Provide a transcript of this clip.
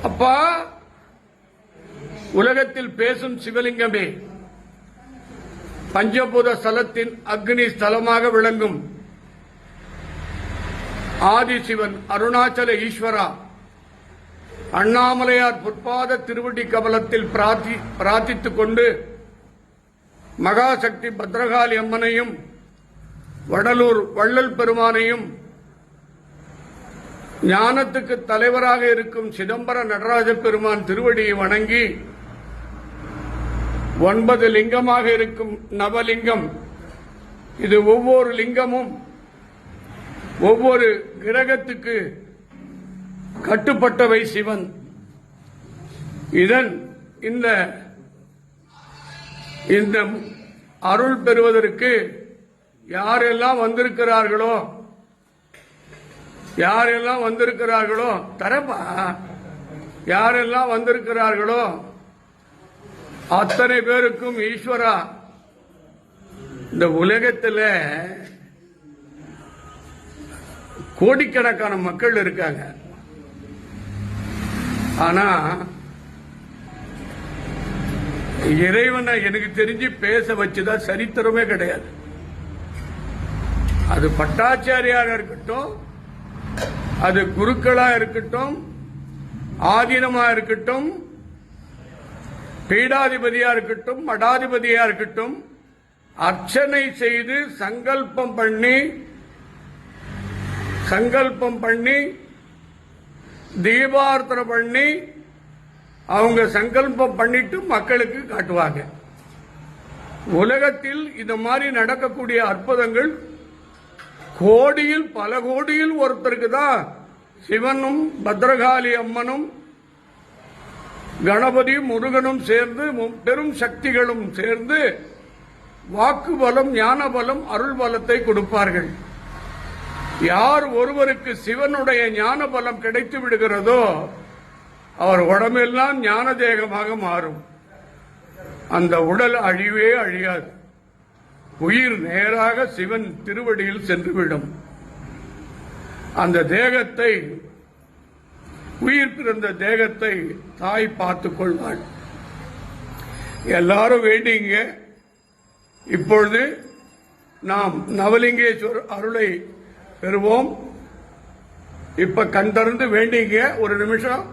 அப்பா, உலகத்தில் பேசும் சிவலிங்கமே, பஞ்சபூத ஸ்தலத்தின் அக்னி ஸ்தலமாக விளங்கும் ஆதிசிவன் அருணாச்சல ஈஸ்வரா, அண்ணாமலையார் பொற்பாத திருவடி கமலத்தில் பிரார்த்தித்துக் கொண்டு மகாசக்தி பத்ரகாளி அம்மனையும் வடலூர் வள்ளல் பெருமானையும் ஞானத்துக்கு தலைவராக இருக்கும் சிதம்பர நடராஜ பெருமான் திருவடியை வணங்கி 9 லிங்கமாக இருக்கும் நவலிங்கம், இது ஒவ்வொரு லிங்கமும் ஒவ்வொரு கிரகத்துக்கு கட்டுப்பட்டவை சிவன். இதன் இந்த அருள் பெறுவதற்கு யாரெல்லாம் வந்திருக்கிறார்களோ தரப்பா, யாரெல்லாம் வந்திருக்கிறார்களோ அத்தனை பேருக்கும் ஈஸ்வரா, இந்த உலகத்தில் கோடிக்கணக்கான மக்கள் இருக்காங்க. ஆனா இறைவனை எனக்கு தெரிஞ்சு பேச வச்சுதான் சரித்திரமே கிடையாது. அது பட்டாச்சாரியாக இருக்கட்டும், அது குருக்களா இருக்கட்டும், ஆதீனமா இருக்கட்டும், பீடாதிபதியா இருக்கட்டும், மடாதிபதியா இருக்கட்டும், அர்ச்சனை செய்து சங்கல்பம் பண்ணி தீபார்த்தனை பண்ணி அவங்க சங்கல்பம் பண்ணிட்டு மக்களுக்கு காட்டுவாங்க. உலகத்தில் இந்த மாதிரி நடக்கக்கூடிய அற்புதங்கள் கோடியில் பல கோடியில் ஒருத்தருக்கு தான் சிவனும் பத்ரகாளி அம்மனும் கணபதியும் முருகனும் சேர்ந்து பெரும் சக்திகளும் சேர்ந்து வாக்கு பலம், ஞான பலம், அருள் பலத்தை கொடுப்பார்கள். யார் ஒருவருக்கு சிவனுடைய ஞான பலம் கிடைத்து விடுகிறதோ அவர் உடம்பெல்லாம் ஞான தேகமாக மாறும். அந்த உடல் அழிவே அழியாது. உயிர் நேராக சிவன் திருவடியில் சென்றுவிடும். அந்த தேகத்தை, உயிர் பிறந்த தேகத்தை தாய் பார்த்துக் கொள்வாள். எல்லாரும் வேண்டிங்க. இப்பொழுது நாம் நவலிங்கேஸ்வரர் அருளை பெறுவோம். இப்ப கண் திறந்து வேண்டிங்க. ஒரு நிமிஷம்.